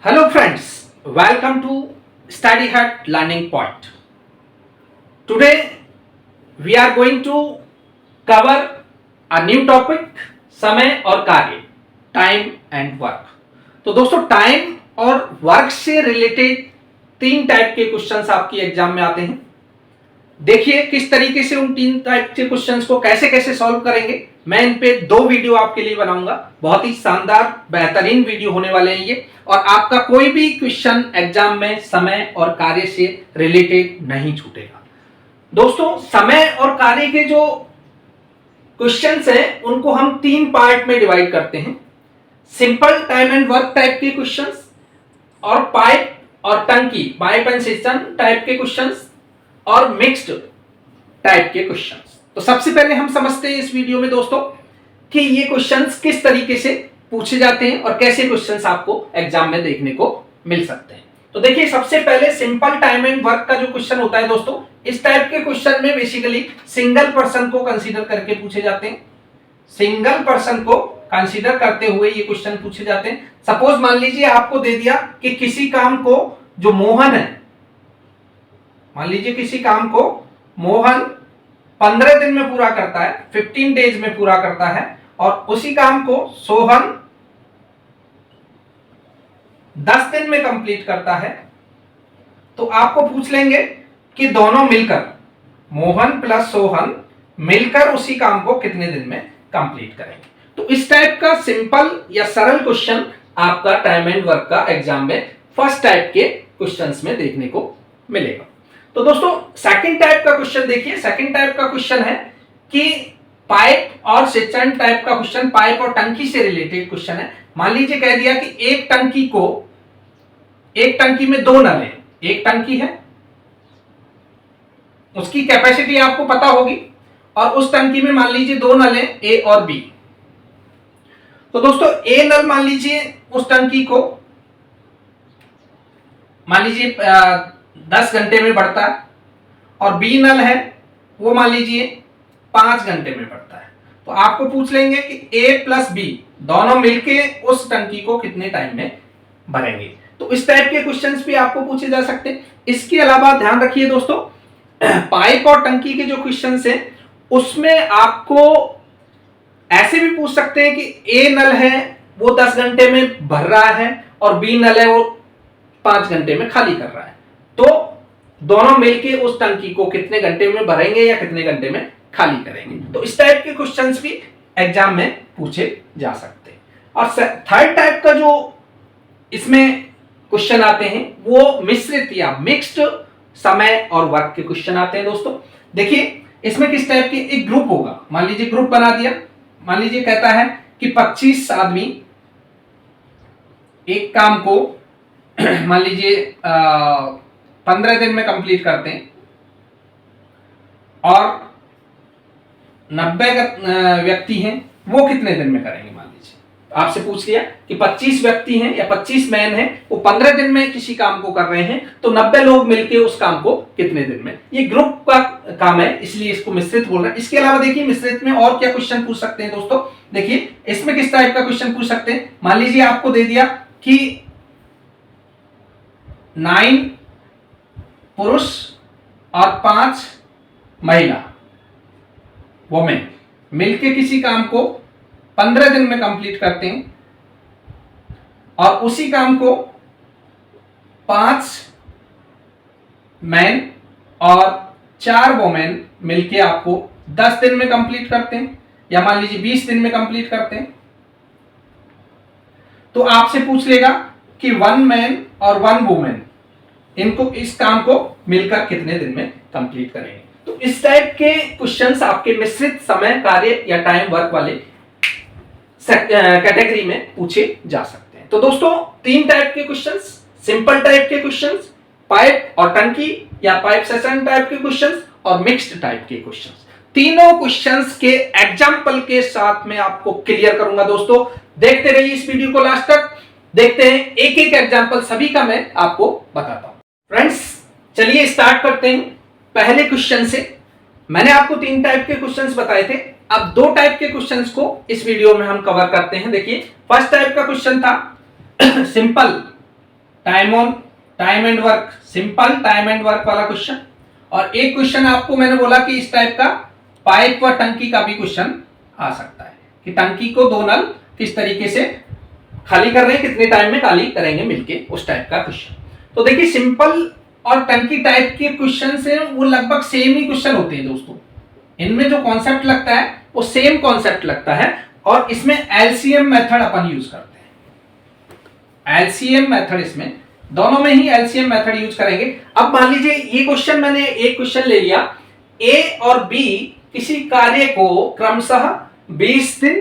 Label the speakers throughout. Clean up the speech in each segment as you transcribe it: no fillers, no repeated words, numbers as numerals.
Speaker 1: Hello friends, welcome to Study Hut Learning Point. Today we are going to cover a new topic समय और कार्य, time and work. तो दोस्तों time और work से related तीन टाइप के क्वेश्चंस आपकी एग्जाम में आते हैं। देखिए किस तरीके से उन तीन टाइप के क्वेश्चंस को कैसे कैसे सॉल्व करेंगे। मैं इन पे दो वीडियो आपके लिए बनाऊंगा, बहुत ही शानदार बेहतरीन वीडियो होने वाले हैं ये, और आपका कोई भी क्वेश्चन एग्जाम में समय और कार्य से रिलेटेड नहीं छूटेगा। दोस्तों समय और कार्य के जो क्वेश्चंस हैं उनको हम तीन पार्ट में डिवाइड करते हैं, simple time and work type के क्वेश्चंस, और पाइप और टंकी पाइप एंड सिस्टम टाइप के क्वेश्चंस, और मिक्स्ड टाइप के क्वेश्चंस। तो सबसे पहले हम समझते हैं इस वीडियो में दोस्तों कि ये क्वेश्चंस किस तरीके से पूछे जाते हैं और कैसे क्वेश्चंस आपको एग्जाम में देखने को मिल सकते हैं। तो देखिए सबसे पहले सिंपल टाइम एंड वर्क का जो क्वेश्चन होता है दोस्तों, इस टाइप के क्वेश्चन में बेसिकली सिंगल पर्सन को कंसीडर करके पूछे जाते हैं। सिंगल पर्सन को कंसीडर करते हुए ये क्वेश्चन पूछे जाते हैं। सपोज मान लीजिए आपको दे दिया कि किसी काम को जो मोहन है, मान लीजिए किसी काम को मोहन 15 दिन में पूरा करता है, 15 डेज में पूरा करता है, और उसी काम को सोहन 10 दिन में कंप्लीट करता है। तो आपको पूछ लेंगे कि दोनों मिलकर, मोहन प्लस सोहन मिलकर उसी काम को कितने दिन में कंप्लीट करेंगे। तो इस टाइप का सिंपल या सरल क्वेश्चन आपका टाइम एंड वर्क का एग्जाम में फर्स्ट टाइप के क्वेश्चंस में देखने को मिलेगा। तो दोस्तों सेकंड टाइप का क्वेश्चन देखिए, सेकंड टाइप का क्वेश्चन है कि पाइप और सिस्टम टाइप का क्वेश्चन, पाइप और टंकी से रिलेटेड क्वेश्चन है। मान लीजिए कह दिया कि एक टंकी में दो नल है, एक टंकी है, उसकी कैपेसिटी आपको पता होगी, और उस टंकी में मान लीजिए दो नल है ए और बी। तो दोस्तों ए नल मान लीजिए उस टंकी को मान लीजिए 10 घंटे में बढ़ता है, और बी नल है वो मान लीजिए 5 घंटे में बढ़ता है। तो आपको पूछ लेंगे कि ए प्लस बी दोनों मिलके उस टंकी को कितने टाइम में भरेंगे। तो इस टाइप के क्वेश्चंस भी आपको पूछे जा सकते हैं। इसके अलावा ध्यान रखिए दोस्तों, पाइप और टंकी के जो क्वेश्चंस हैं उसमें आपको ऐसे भी पूछ सकते हैं कि ए नल है वो 10 घंटे में भर रहा है और बी नल है वो 5 घंटे में खाली कर रहा है। तो दोनों मिलके उस टंकी को कितने घंटे में भरेंगे या कितने घंटे में खाली करेंगे। तो इस टाइप के क्वेश्चंस भी एग्जाम में पूछे जा सकते हैं। और थर्ड टाइप का जो इसमें क्वेश्चन आते हैं वो मिश्रित या मिक्स्ड समय और वर्क के क्वेश्चन आते हैं दोस्तों। देखिए इसमें किस टाइप की, एक ग्रुप होगा, मान लीजिए ग्रुप बना दिया, मान लीजिए कहता है कि 25 आदमी एक काम को मान लीजिए 15 दिन में कंप्लीट करते हैं, और 90 व्यक्ति हैं वो कितने दिन में करेंगे। मान लीजिए आपसे पूछ लिया कि 25 व्यक्ति हैं या 25 मैन हैं, वो 15 दिन में किसी काम को कर रहे हैं, तो 90 लोग मिलके उस काम को कितने दिन में। ये ग्रुप का काम है इसलिए इसको मिश्रित बोल रहे हैं। इसके अलावा देखिए मिश्रित में और क्या क्वेश्चन पूछ सकते हैं दोस्तों। देखिए इसमें किस टाइप का क्वेश्चन पूछ सकते हैं, मान लीजिए आपको दे दिया कि 9 पुरुष और 5 महिला वोमेन मिलके किसी काम को 15 दिन में कंप्लीट करते हैं, और उसी काम को 5 मैन और 4 वोमेन मिलके आपको 10 दिन में कंप्लीट करते हैं, या मान लीजिए 20 दिन में कंप्लीट करते हैं। तो आपसे पूछ लेगा कि 1 मैन और 1 वुमेन इनको इस काम को मिलकर कितने दिन में कंप्लीट करेंगे। तो इस टाइप के क्वेश्चंस आपके मिश्रित समय कार्य या टाइम वर्क वाले कैटेगरी में पूछे जा सकते हैं। तो दोस्तों तीन टाइप के क्वेश्चंस, सिंपल टाइप के क्वेश्चंस, पाइप और टंकी या पाइप सेशन टाइप के क्वेश्चंस, और मिक्स्ड टाइप के क्वेश्चंस, तीनों क्वेश्चंस के एग्जाम्पल के साथ में आपको क्लियर करूंगा दोस्तों। देखते रहिए इस वीडियो को लास्ट तक, देखते हैं एक एक एग्जाम्पल सभी का मैं आपको बताता हूं। फ्रेंड्स चलिए स्टार्ट करते हैं पहले क्वेश्चन से। मैंने आपको तीन टाइप के क्वेश्चंस बताए थे, अब दो टाइप के क्वेश्चंस को इस वीडियो में हम कवर करते हैं। देखिए फर्स्ट टाइप का क्वेश्चन था simple time and work, simple time and work वाला क्वेश्चन। और एक क्वेश्चन आपको मैंने बोला कि इस टाइप का पाइप व टंकी का भी क्वेश्चन आ सकता है कि टंकी को दो नल किस तरीके से खाली कर रहे हैं, कितने टाइम में खाली करेंगे मिलके, उस टाइप का क्वेश्चन। तो देखिए सिंपल और टंकी टाइप के क्वेश्चन से वो लगभग सेम ही क्वेश्चन होते हैं दोस्तों। इनमें जो कॉन्सेप्ट लगता है वो सेम कॉन्सेप्ट लगता है और इसमें एलसीएम मेथड अपन यूज करते हैं। एलसीएम मेथड इसमें दोनों में ही एलसीएम मेथड यूज करेंगे। अब मान लीजिए ये क्वेश्चन, मैंने एक क्वेश्चन ले लिया, ए और बी किसी कार्य को क्रमशः 20 दिन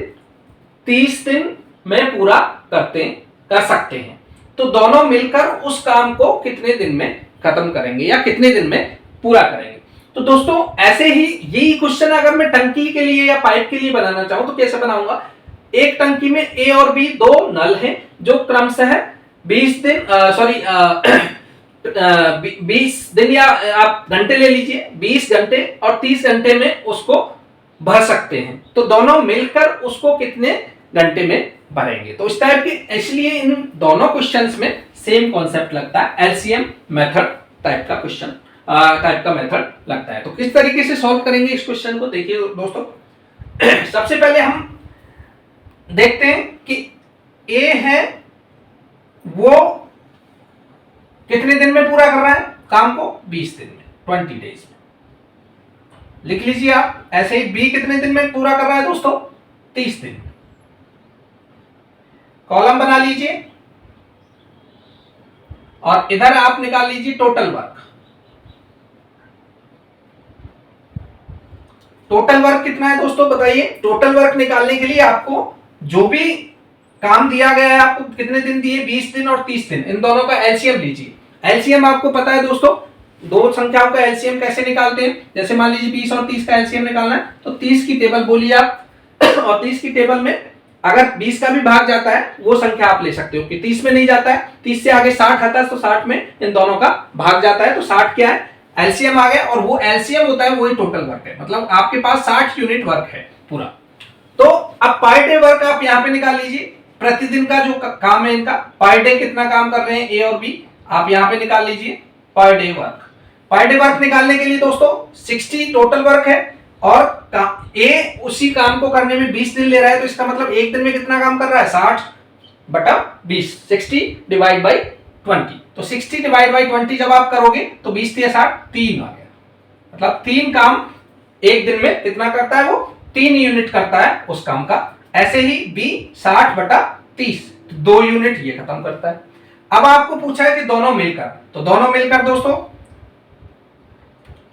Speaker 1: 30 दिन में पूरा कर सकते हैं, तो दोनों मिलकर उस काम को कितने दिन में खत्म करेंगे या कितने दिन में पूरा करेंगे। तो दोस्तों ऐसे ही यही क्वेश्चन अगर मैं टंकी के लिए या पाइप के लिए बनाना चाहूं तो कैसे बनाऊंगा। एक टंकी में ए और बी दो नल हैं जो क्रमशः 20 दिन 20 दिन या आप घंटे ले लीजिए, 20 घंटे और 30 घंटे में उसको भर सकते हैं, तो दोनों मिलकर उसको कितने घंटे में भरेंगे। तो इस टाइप के, इसलिए इन दोनों क्वेश्चंस में सेम कॉन्सेप्ट लगता है, एलसीएम मेथड टाइप का क्वेश्चन टाइप का मेथड लगता है। तो किस तरीके से सॉल्व करेंगे इस क्वेश्चन को, देखिए दोस्तों। सबसे पहले हम देखते हैं कि ए है वो कितने दिन में पूरा कर रहा है काम को, 20 दिन में, 20 डेज में। लिख लीजिए आप ऐसे ही, बी कितने दिन में पूरा कर रहा है दोस्तों, 30 दिन में। कॉलम बना लीजिए और इधर आप निकाल लीजिए टोटल वर्क। टोटल वर्क कितना है दोस्तों बताइए। टोटल वर्क निकालने के लिए आपको जो भी काम दिया गया है, आपको कितने दिन दिए, 20 दिन और 30 दिन, इन दोनों का एलसीएम लीजिए। एलसीएम आपको पता है दोस्तों, दो संख्याओं का एलसीएम कैसे निकालते हैं। जैसे मान लीजिए 20 और 30 का एलसीएम निकालना है तो 30 की टेबल बोलिए आप और 30 की टेबल में अगर 20 का भी भाग जाता है वो संख्या आप ले सकते हो कि 30 में नहीं जाता है, 30 से आगे 60 आता है तो 60 में इन दोनों का भाग जाता है, तो 60 क्या है, एलसीएम आ गया। और वो एलसीएम होता है वही टोटल वर्क है, मतलब आपके पास 60 यूनिट वर्क है पूरा। तो अब पर डे वर्क आप यहाँ पे निकाल लीजिए, प्रतिदिन का जो काम है इनका, पर डे कितना काम कर रहे हैं ए और बी, आप यहाँ पे निकाल लीजिए per day work. Per day work निकालने के लिए दोस्तों 60 टोटल वर्क है और ए उसी काम को करने में 20 दिन ले रहा है, तो इसका मतलब एक दिन में कितना काम कर रहा है, 60 बटा 20, 60 डिवाइड बाई 20। तो 60 डिवाइड बाई 20 जब आप करोगे तो 20 से 60 3 आ गया, मतलब 3 काम एक दिन में कितना करता है, वो 3 यूनिट करता है उस काम का। ऐसे ही बी 60 बटा 30, 2 यूनिट ये खत्म करता है। अब आपको पूछा है कि दोनों मिलकर, तो दोनों मिलकर दोस्तों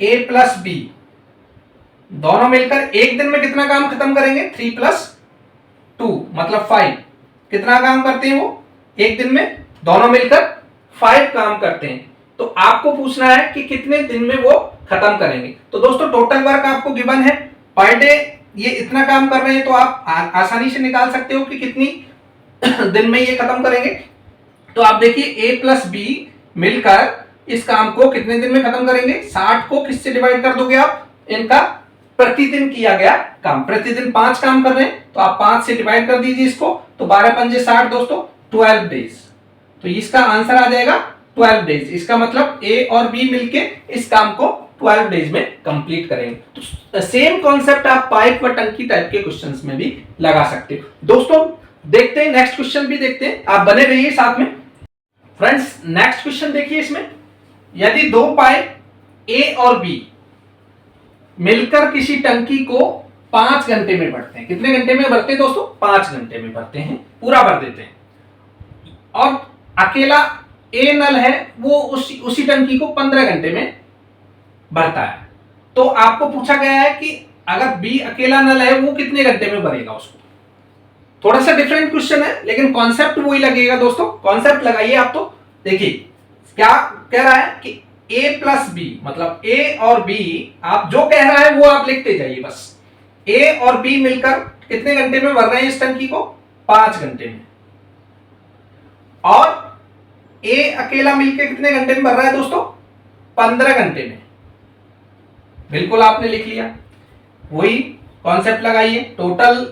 Speaker 1: ए प्लस बी दोनों मिलकर एक दिन में कितना काम खत्म करेंगे, 3 + 2 मतलब 5। कितना काम करते हैं वो एक दिन में, दोनों मिलकर 5 काम करते हैं। तो आपको पूछना है कि कितने दिन में वो खत्म करेंगे। तो दोस्तों टोटल वर्क आपको गिवन है, पर डे ये इतना काम कर रहे हैं, तो आप आसानी से निकाल सकते हो कि कितनी दिन में ये खत्म करेंगे। तो आप देखिए ए प्लस बी मिलकर इस काम को कितने दिन में खत्म करेंगे, 60 को किससे डिवाइड कर दोगे आप, इनका प्रतिदिन किया गया काम, प्रतिदिन 5 काम कर रहे हैं तो आप 5 से डिवाइड कर दीजिए इसको, तो 12 पंजे 60 दोस्तों, 12 डेज। तो इसका आंसर आ जाएगा 12 डेज। इसका मतलब ए और बी मिलके इस काम को 12 डेज में कंप्लीट करेंगे। तो सेम कॉन्सेप्ट आप पाइप व टंकी टाइप के क्वेश्चंस में भी लगा सकते हो। दोस्तों देखते हैं नेक्स्ट क्वेश्चन भी देखते हैं, आप बने रहिए साथ में। फ्रेंड्स नेक्स्ट क्वेश्चन देखिए, इसमें यदि दो पाइप ए और बी मिलकर किसी टंकी को 5 घंटे में भरते हैं, कितने घंटे में भरते हैं दोस्तों, 5 घंटे में भरते हैं, पूरा भर देते हैं, और अकेला ए नल है वो उसी टंकी को 15 घंटे में भरता है। तो आपको पूछा गया है कि अगर बी अकेला नल है वो कितने घंटे में भरेगा उसको। थोड़ा सा डिफरेंट क्वेश्चन है लेकिन कॉन्सेप्ट वही लगेगा दोस्तों, कॉन्सेप्ट लगाइए आप। तो देखिए क्या कह रहा है कि ए प्लस बी, मतलब ए और बी, आप जो कह रहा है वो आप लिखते जाइए बस। ए और बी मिलकर कितने घंटे में भर रहे हैं इस टंकी को, 5 घंटे में, और ए अकेला मिलकर कितने घंटे में भर रहा है दोस्तों, 15 घंटे में। बिल्कुल आपने लिख लिया, वही कॉन्सेप्ट लगाइए, टोटल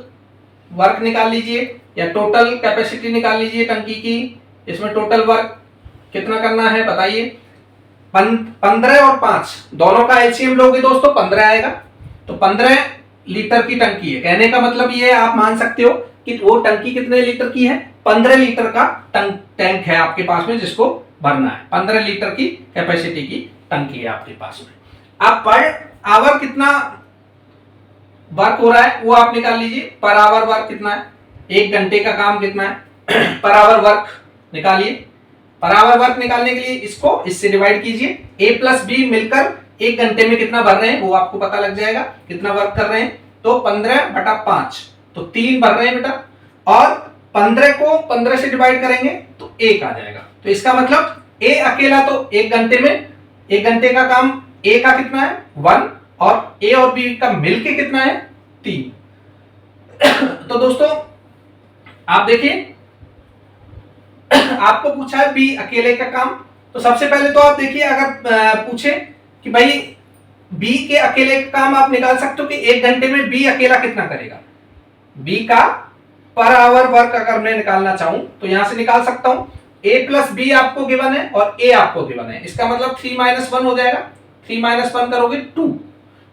Speaker 1: वर्क निकाल लीजिए या टोटल कैपेसिटी निकाल लीजिए टंकी की, इसमें टोटल वर्क कितना करना है बताइए। 15 और 5 दोनों का एलसीएम लोगे दोस्तों 15 आएगा। तो 15 लीटर की टंकी है, कहने का मतलब ये आप मान सकते हो कि वो टंकी कितने लीटर की है, 15 लीटर का टैंक है आपके पास में जिसको भरना है। 15 लीटर की कैपेसिटी की टंकी है आपके पास में। अब पर आवर कितना वर्क हो रहा है वो आप निकाल लीजिए। पर आवर वर्क कितना है, 1 घंटे का काम कितना है पर आवर वर्क निकालिए। पर आवर वर्क निकालने के लिए इसको इससे डिवाइड कीजिए। ए प्लस बी मिलकर 1 घंटे में कितना भर रहे हैं वो आपको पता लग जाएगा, कितना वर्क कर रहे हैं। तो 15/5 तो 3 भर रहे हैं बेटा, और 15 को 15 से डिवाइड करेंगे तो 1 आ जाएगा। तो इसका मतलब ए अकेला तो 1 घंटे में, 1 घंटे का काम ए का कितना है 1, और ए और बी का मिलके कितना है 3। तो दोस्तों आप देखिए आपको पूछा है बी अकेले का काम। तो सबसे पहले तो आप देखिए अगर पूछे कि भाई बी के अकेले का काम आप निकाल सकते हो कि 1 घंटे में बी अकेला कितना करेगा। बी का पर आवर वर्क अगर मैं निकालना चाहूं तो यहां से निकाल सकता हूं। ए प्लस बी आपको गिवन है और ए आपको गिवन है, इसका मतलब 3 - 1 हो जाएगा। 3 - 1 करोगे 2।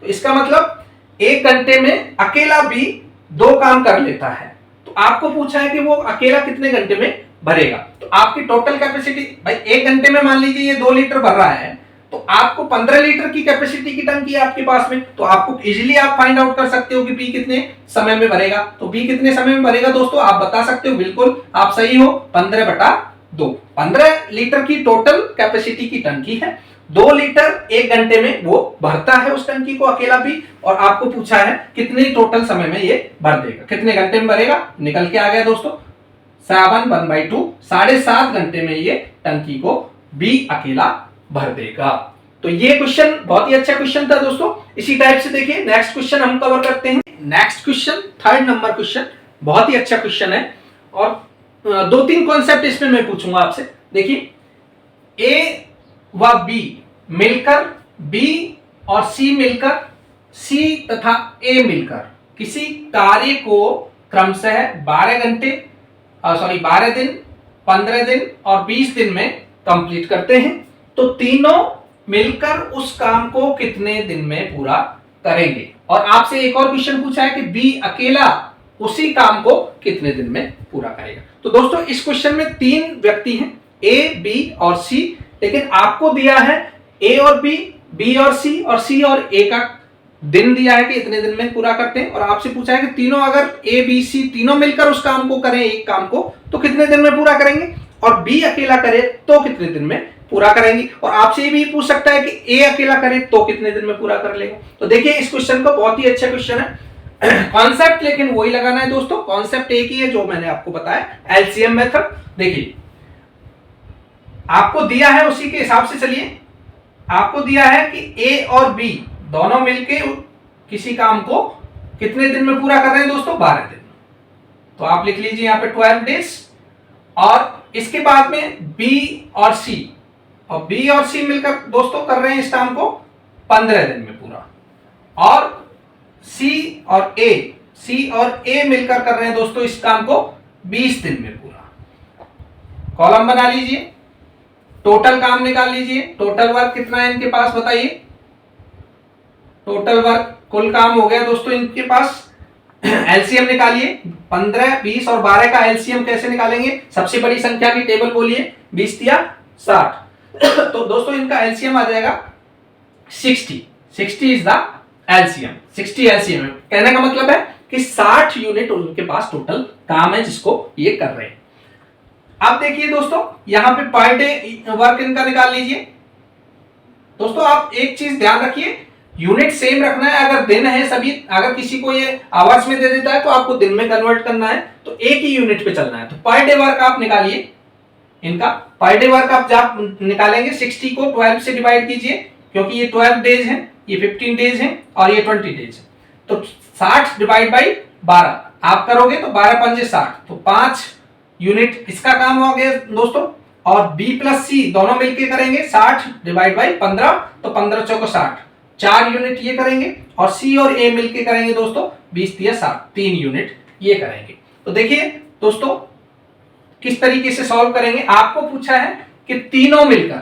Speaker 1: तो इसका मतलब 1 घंटे में अकेला बी 2 काम कर लेता है। तो आपको पूछा है कि वो अकेला कितने घंटे में भरेगा। तो आपकी टोटल कैपेसिटी भाई 1 घंटे में मान लीजिए ये 2 लीटर भर रहा है, तो आपको 15 लीटर की कैपेसिटी की टंकी है आपके पास में। तो आपको इजीली आप फाइंड आउट कर सकते हो कि बी कितने समय में भरेगा। तो बी कितने समय में भरेगा दोस्तों आप बता सकते हो, बिल्कुल आप सही हो, 15/2। 15 लीटर की टोटल कैपेसिटी की टंकी है, 2 लीटर 1 घंटे में वो भरता है उस टंकी को अकेला भी। और आपको पूछा है कितने टोटल समय में ये भर देगा, कितने घंटे में भरेगा, निकल के आ गया दोस्तों 7/1/2, 7.5 घंटे में ये टंकी को बी अकेला भर देगा। तो ये क्वेश्चन बहुत ही अच्छा क्वेश्चन था दोस्तों। इसी टाइप से देखिए नेक्स्ट क्वेश्चन हम कवर करते हैं। Next question 3rd number question, बहुत ही अच्छा क्वेश्चन है और 2-3 कॉन्सेप्ट इसमें मैं पूछूंगा आपसे। देखिए ए व बी मिलकर, बी और सी मिलकर, सी तथा ए मिलकर किसी कार्य को क्रमशः 12 दिन, 15 दिन और 20 दिन में कंप्लीट करते हैं। तो तीनों मिलकर उस काम को कितने दिन में पूरा करेंगे। और आपसे एक और क्वेश्चन पूछा है कि बी अकेला उसी काम को कितने दिन में पूरा करेगा। तो दोस्तों इस क्वेश्चन में 3 व्यक्ति हैं, ए, बी और सी, लेकिन आपको दिया है ए और बी और सी और ए का दिन दिया है कि इतने दिन में पूरा करते हैं। और आपसे पूछा है कि तीनों अगर ए बी सी तीनों मिलकर उस काम को करें, एक काम को, तो कितने दिन में पूरा करेंगे, और बी अकेला करे तो कितने दिन में पूरा करेंगे। और आपसे ये भी पूछ सकता है कि ए अकेला करे तो कितने दिन में पूरा कर लेगा। तो देखिए इस क्वेश्चन को बहुत ही अच्छा क्वेश्चन है। कॉन्सेप्ट लेकिन वही लगाना है दोस्तों, कॉन्सेप्ट एक ही है जो मैंने आपको बताया एलसीएम मेथड। देखिए आपको दिया है उसी के हिसाब से चलिए। आपको दिया है कि ए और बी दोनों मिलके किसी काम को कितने दिन में पूरा कर रहे हैं दोस्तों, 12 दिन। तो आप लिख लीजिए यहाँ पे 12 डेज। और इसके बाद में बी और सी मिलकर दोस्तों कर रहे हैं इस काम को 15 दिन में पूरा। और सी और ए मिलकर कर रहे हैं दोस्तों इस काम को 20 दिन में पूरा। कॉलम बना लीजिए, टोटल काम निकाल लीजिए, टोटल वर्क कितना है इनके पास बताइए। टोटल वर्क कुल काम हो गया दोस्तों इनके पास। एलसीएम निकालिए, 15, 20 और 12 का एलसीएम कैसे निकालेंगे, सबसे बड़ी संख्या की टेबल बोलिए, 20 या 60। तो दोस्तों इनका एलसीएम आ जाएगा 60 इज द एलसीएम। 60 एलसीएम है, कहने का मतलब है कि 60 यूनिट उनके पास टोटल काम है जिसको ये कर रहे हैं। अब देखिए दोस्तों यहां पे पर डे वर्क इनका निकाल लीजिए। दोस्तों आप एक चीज ध्यान रखिए, यूनिट सेम रखना है। अगर दिन है सभी, अगर किसी को ये आवर्स में दे देता है तो आपको दिन में कन्वर्ट करना है, तो एक ही यूनिट पे चलना है। तो पर डे वर्क आप निकालिए इनका। पर डे वर्क आप जब निकालेंगे 60 को 12 से डिवाइड कीजिए, क्योंकि ये 12 डेज है, ये 15 डेज है और ये 20 डेज है। तो 60 डिवाइड बाई 12 आप करोगे तो 12 पंजे 60, तो 5 यूनिट इसका काम हो गया दोस्तों। और बी प्लस सी दोनों मिलके करेंगे 60 डिवाइड बाई 15, तो 15 चौको 60, 4 यूनिट ये करेंगे। और सी और ए मिलके करेंगे दोस्तों 20 या 60, 3 यूनिट ये करेंगे। तो देखिए दोस्तों किस तरीके से सॉल्व करेंगे। आपको पूछा है कि तीनों मिलकर,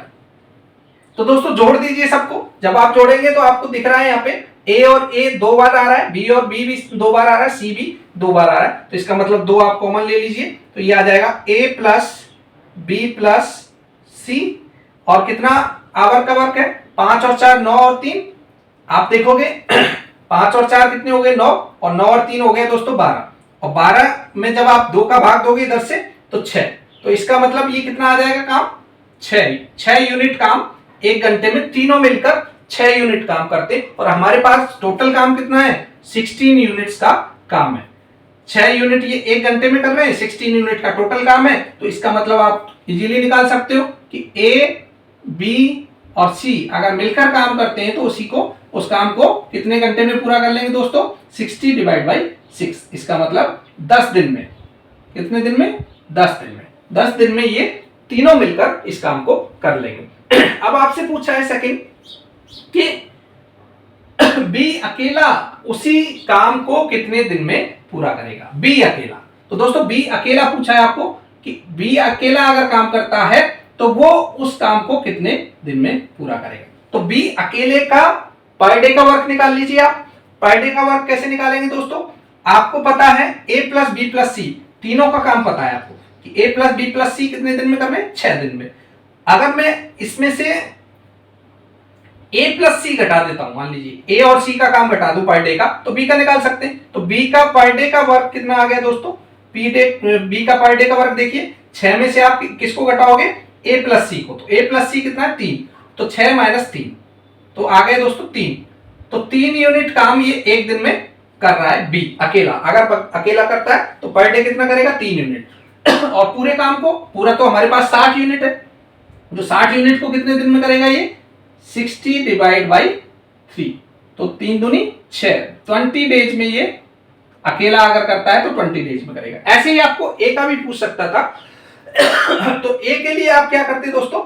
Speaker 1: तो दोस्तों जोड़ दीजिए सबको। जब आप जोड़ेंगे तो आपको दिख रहा है यहाँ पे ए और ए 2 बार आ रहा है, बी और बी भी 2 बार आ रहा है, सी भी 2 बार आ रहा है, तो इसका मतलब 2 आप कॉमन ले लीजिए, तो ये आ जाएगा ए प्लस बी प्लस सी, और कितना आवर का वर्क है, 5 और 4 9 और 3, आप देखोगे 5 और 4 कितने हो गए 9, और 9 और 3 हो गए दोस्तों 12, और 12 में जब आप 2 का भाग दोगे इधर से तो 6, तो इसका मतलब ये कितना आ जाएगा काम, 6 यूनिट काम एक घंटे में तीनों मिलकर 6 यूनिट काम करते, और हमारे पास टोटल काम कितना है 16 यूनिट्स का काम है। 6 यूनिट ये एक घंटे में कर रहे हैं, 16 यूनिट का टोटल काम है, तो इसका मतलब आप इजीली निकाल सकते हो कि ए बी और सी अगर मिलकर काम करते हैं तो उस काम को कितने घंटे में पूरा कर लेंगे दोस्तों, 60 डिवाइड बाई 6, इसका मतलब 10 दिन में। कितने दिन में, 10 दिन में। 10 दिन में ये तीनों मिलकर इस काम को कर लेंगे। अब आपसे पूछा है सेकंड कि बी अकेला उसी काम को कितने दिन में पूरा करेगा, बी अकेला। तो दोस्तों बी अकेला पूछा है आपको कि बी अकेला अगर काम करता है तो वो उस काम को कितने दिन में पूरा करेगा। तो बी अकेले का पर डे का वर्क निकाल लीजिए आप। पर डे का वर्क कैसे निकालेंगे दोस्तों, आपको पता है ए प्लस बी प्लस सी तीनों का काम पता है आपको कि ए प्लस बी प्लस सी कितने दिन में कर रहे हैं, 6 दिन में। अगर मैं इसमें से ए प्लस सी घटा देता हूं, मान लीजिए ए और सी का काम घटा दूं पर डे का, तो बी का निकाल सकते हैं। तो बी का पर डे का वर्क कितना आ गया दोस्तों, बी का पर डे का वर्क देखिए, 6 में से आप किसको घटाओगे, ए प्लस सी को, तो ए प्लस सी कितना है 3, तो 6 माइनस 3, तो आ गए दोस्तों 3, तो 3 यूनिट काम ये एक दिन में कर रहा है बी अकेला। अगर अकेला करता है तो पर डे कितना करेगा, 3 यूनिट। और पूरे काम को, पूरा तो हमारे पास 60 यूनिट है, जो 60 यूनिट को कितने दिन में करेगा ये, 60 डिवाइड बाई 3, तो 3 दूनी 6, 20 डेज में ये अकेला अगर करता है तो 20 डेज में करेगा। ऐसे ही आपको ए का भी पूछ सकता था। तो ए के लिए आप क्या करते दोस्तों,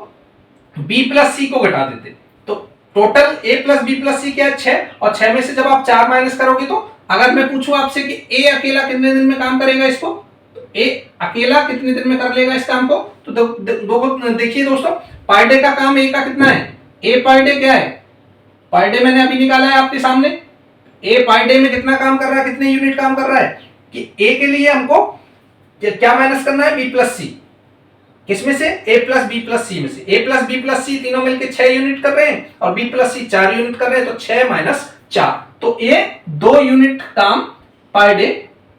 Speaker 1: बी प्लस सी को घटा देते, तो total A plus B plus सी क्या है 6, और 6 में से जब आप 4 माइनस करोगे, तो अगर मैं पूछूं आपसे कि ए अकेला कितने दिन में काम करेगा इसको, तो ए अकेला कितने दिन में कर लेगा इस काम को, तो देखिए दोस्तों पर डे का काम ए का कितना है, ए पर डे क्या है, पर डे मैंने अभी निकाला है आपके सामने, ए पर डे में कितना काम कर रहा है, कितने यूनिट काम कर रहा है, कि ए के लिए हमको क्या माइनस करना है, बी प्लस सी, किसमें से, ए प्लस बी प्लस सी में से। ए प्लस बी प्लस सी तीनों मिलकर 6 यूनिट कर रहे हैं, और बी प्लस सी 4 यूनिट कर रहे हैं, तो 6 माइनस 4, तो ये 2 यूनिट काम पर डे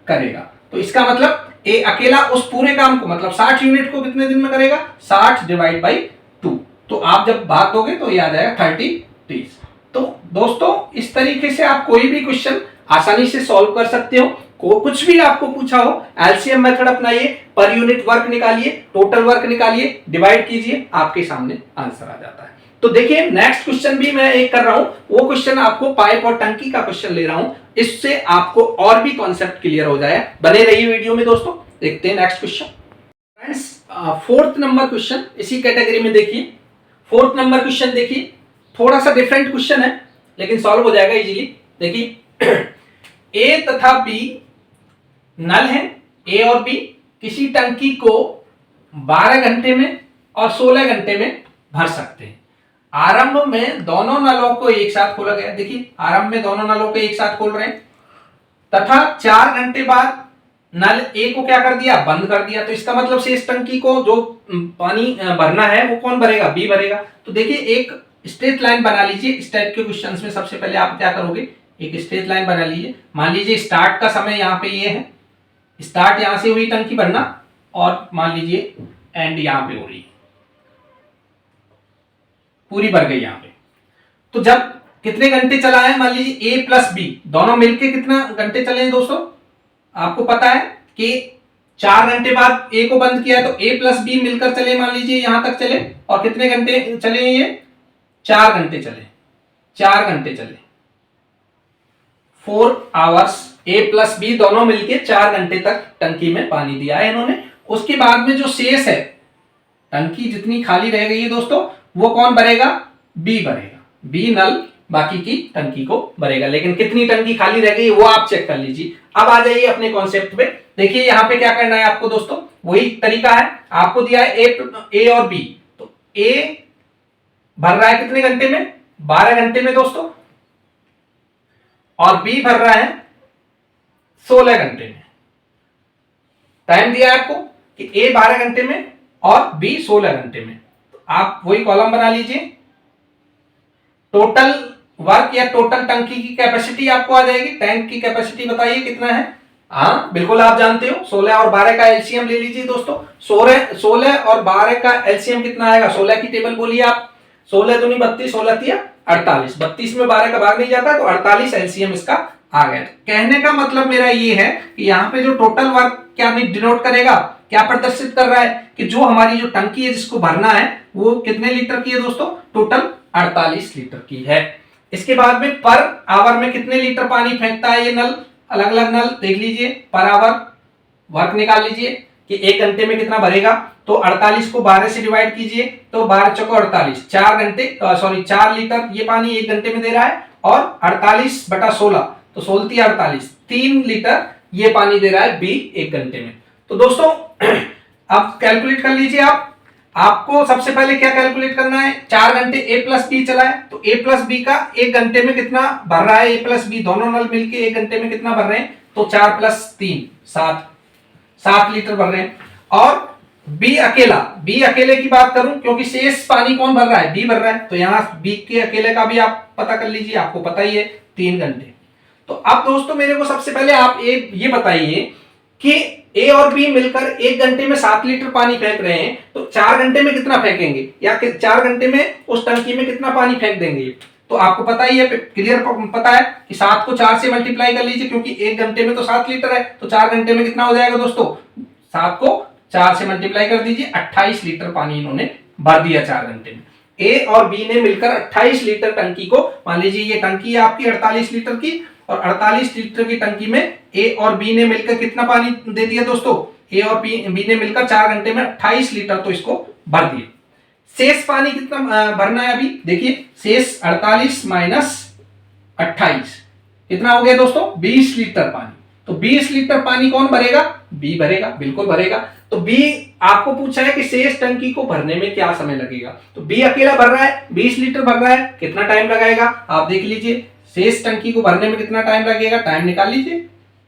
Speaker 1: करेगा। तो इसका मतलब ए अकेला उस पूरे काम को, मतलब 60 यूनिट को कितने दिन में करेगा, 60 डिवाइड बाई 2, तो आप जब भाग दोगे तो ये आ जाएगा 30 डेज। तो दोस्तों इस तरीके से आप कोई भी क्वेश्चन आसानी से सॉल्व कर सकते हो। कुछ भी आपको पूछा हो, एलसीएम मेथड अपनाइए, पर यूनिट वर्क निकालिए, टोटल वर्क निकालिए, डिवाइड कीजिए, आपके सामने आंसर आ जाता है। तो देखिए नेक्स्ट क्वेश्चन भी मैं एक कर रहा हूं, वो क्वेश्चन आपको पाइप और टंकी का क्वेश्चन ले रहा हूं, इससे आपको और भी कॉन्सेप्ट क्लियर हो जाए। बने रहिए वीडियो में दोस्तों। देखते हैं next question. Friends 4th number question इसी कैटेगरी में देखिए। 4th नंबर क्वेश्चन देखिए, थोड़ा सा डिफरेंट क्वेश्चन है लेकिन सॉल्व हो जाएगा इजीली। देखिए ए तथा बी नल है, ए और बी किसी टंकी को 12 घंटे में और 16 घंटे में भर सकते हैं। आरंभ में दोनों नलों को एक साथ खोला गया, देखिए आरंभ में दोनों नलों को एक साथ खोल रहे हैं, तथा 4 घंटे बाद नल ए को क्या कर दिया, बंद कर दिया। तो इसका मतलब से इस टंकी को जो पानी भरना है वो कौन भरेगा, बी भरेगा। तो देखिए एक स्ट्रेट लाइन बना लीजिए। इस टाइप के क्वेश्चंस में सबसे पहले आप क्या करोगे, एक स्ट्रेट लाइन बना लीजिए। मान लीजिए स्टार्ट का समय यहाँ पे ये है, स्टार्ट यहां से हुई टंकी भरना, और मान लीजिए एंड यहां पे हो रही, पूरी भर गई यहां पे। तो जब कितने घंटे चला है, मान लीजिए ए प्लस बी दोनों मिलके कितना घंटे चले हैं दोस्तों, आपको पता है कि 4 घंटे बाद ए को बंद किया है, तो ए प्लस बी मिलकर चले, मान लीजिए यहां तक चले, और कितने घंटे चले ये, 4 घंटे चले, 4 घंटे चले, 4 आवर्स। ए प्लस बी दोनों मिलके 4 घंटे तक टंकी में पानी दिया है इन्होंने। उसके बाद में जो शेष है, टंकी जितनी खाली रह गई है दोस्तों, वो कौन भरेगा, बी भरेगा। बी नल बाकी की टंकी को भरेगा, लेकिन कितनी टंकी खाली रह गई वो आप चेक कर लीजिए। अब आ जाइए अपने कॉन्सेप्ट पे। देखिए यहाँ पे क्या करना है आपको दोस्तों, वही तरीका है, आपको दिया है ए और बी, तो ए भर रहा है कितने घंटे में, 12 घंटे में दोस्तों, और बी भर रहा है 16 घंटे में। टाइम दिया है आपको कि ए 12 घंटे में और बी 16 घंटे में। तो आप वही कॉलम बना लीजिए। टोटल वर्क या टोटल टंकी की कैपेसिटी आपको आ जाएगी। टैंक की कैपेसिटी बताइए कितना है। हाँ बिल्कुल आप जानते हो, 16 और 12 का एलसीएम ले लीजिए दोस्तों। 16 और 12 का एलसीएम कितना आएगा, 16 की टेबल बोलिए आप। 16 दूनी 32, 16 तिया 48, 32 में 12 का भाग नहीं जाता, तो 48 एलसीएम इसका आ गया। कहने का मतलब मेरा ये है कि यहाँ पे जो टोटल वर्क क्या डिनोट करेगा, क्या प्रदर्शित कर रहा है कि जो हमारी जो टंकी है जिसको भरना है वो कितने लीटर की है दोस्तों, टोटल 48 लीटर की है। इसके बाद में पर आवर में कितने लीटर पानी फेंकता है ये नल, अलग अलग नल देख लीजिए। पर आवर वर्क निकाल लीजिए कि 1 घंटे में कितना भरेगा। तो 48 को 12 से डिवाइड कीजिए, तो 12 चौको 48, 4 लीटर ये पानी 1 घंटे में दे रहा है। और 48 बटा 16, तो 16 48, 3 लीटर ये पानी दे रहा है बी 1 घंटे में। तो दोस्तों अब कैलकुलेट कर लीजिए आप। आपको सबसे पहले क्या कैलकुलेट करना है, 4 घंटे ए प्लस बी चला है, तो ए प्लस बी का 1 घंटे में कितना भर रहा है, ए प्लस बी दोनों नल मिलके 1 घंटे में कितना भर रहे हैं, तो 4 + 3 7 लीटर भर रहे हैं। और बी अकेले की बात करूं, क्योंकि शेष पानी कौन भर रहा है, बी भर रहा है, तो यहां बी के अकेले का भी आप पता कर लीजिए, आपको पता ही है 3 घंटे। तो अब दोस्तों मेरे को सबसे पहले आप ये बताइए कि ए और बी मिलकर 1 घंटे में 7 लीटर पानी फेंक रहे हैं, तो 4 घंटे में कितना फेंकेंगे, या 4 घंटे में उस टंकी में कितना पानी फेंक देंगे। तो आपको पता ही है, क्लियर पता है कि 7 को 4 से मल्टीप्लाई कर लीजिए, क्योंकि 1 घंटे में तो 7 लीटर है, तो 4 घंटे में कितना हो जाएगा दोस्तों, 7 को 4 से मल्टीप्लाई कर दीजिए, 28 लीटर पानी इन्होंने भर दिया 4 घंटे में। ए और बी ने मिलकर 28 लीटर टंकी को, मान लीजिए ये टंकी है आपकी 48 लीटर की, और 48 लीटर की टंकी में ए और बी ने मिलकर कितना पानी दे दिया दोस्तों, ए और बी ने मिलकर 4 घंटे में 28 लीटर तो इसको भर दिया। शेष पानी कितना भरना है अभी देखिए, शेष 48 - 28 कितना हो गया दोस्तों, 20 लीटर पानी। तो 20 लीटर पानी कौन भरेगा, बी भरेगा, बिल्कुल भरेगा। तो बी आपको पूछा है कि शेष टंकी को भरने में क्या समय लगेगा, तो बी अकेला भर रहा है, 20 लीटर भर रहा है, कितना टाइम लगाएगा आप देख लीजिए। शेष टंकी को भरने में कितना टाइम लगेगा, टाइम निकाल लीजिए,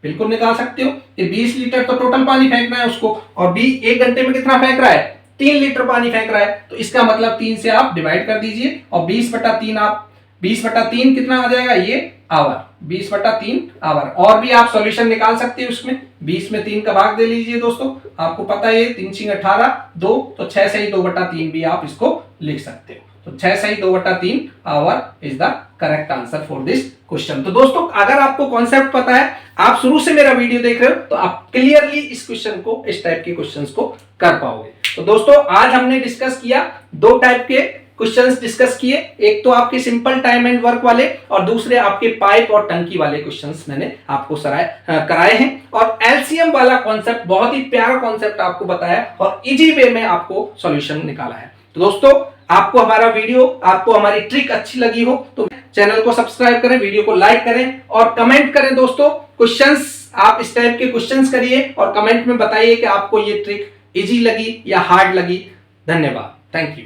Speaker 1: बिल्कुल निकाल सकते हो। ये 20 लीटर तो टोटल पानी फेंकना है उसको, और बी 1 घंटे में कितना फेंक रहा है, 3 लीटर पानी फेंक रहा है, तो इसका मतलब 3 से आप डिवाइड कर दीजिए, और 20/3 आप 20/3 कितना आ जाएगा, ये आवर, 20/3 आवर। और भी आप सॉल्यूशन निकाल सकते हो उसमें, 20 में 3 का भाग दे लीजिए दोस्तों, आपको पता है 3 × 18 2, तो 6 सही 2/3 भी आप इसको लिख सकते हो। तो 6 सही 2/3 our is the correct answer for this question. तो दोस्तों अगर आपको कॉन्सेप्ट पता है, आप शुरू से मेरा वीडियो देख रहे हो, तो आप क्लियरली इस क्वेश्चन को, इस टाइप के क्वेश्चंस को कर पाओगे। तो दोस्तों आज हमने डिस्कस किया 2 टाइप के क्वेश्चंस डिस्कस किए, एक तो आपके सिंपल टाइम एंड वर्क वाले, और दूसरे आपके पाइप और टंकी वाले क्वेश्चंस मैंने आपको कराए हैं। और एलसीएम वाला कॉन्सेप्ट बहुत ही प्यारा कॉन्सेप्ट आपको बताया, और इजी वे में आपको सॉल्यूशन निकाला है। तो दोस्तों आपको हमारा वीडियो, आपको हमारी ट्रिक अच्छी लगी हो तो चैनल को सब्सक्राइब करें, वीडियो को लाइक करें और कमेंट करें। दोस्तों क्वेश्चंस आप इस टाइप के क्वेश्चंस करिए और कमेंट में बताइए कि आपको ये ट्रिक इजी लगी या हार्ड लगी। धन्यवाद, थैंक यू।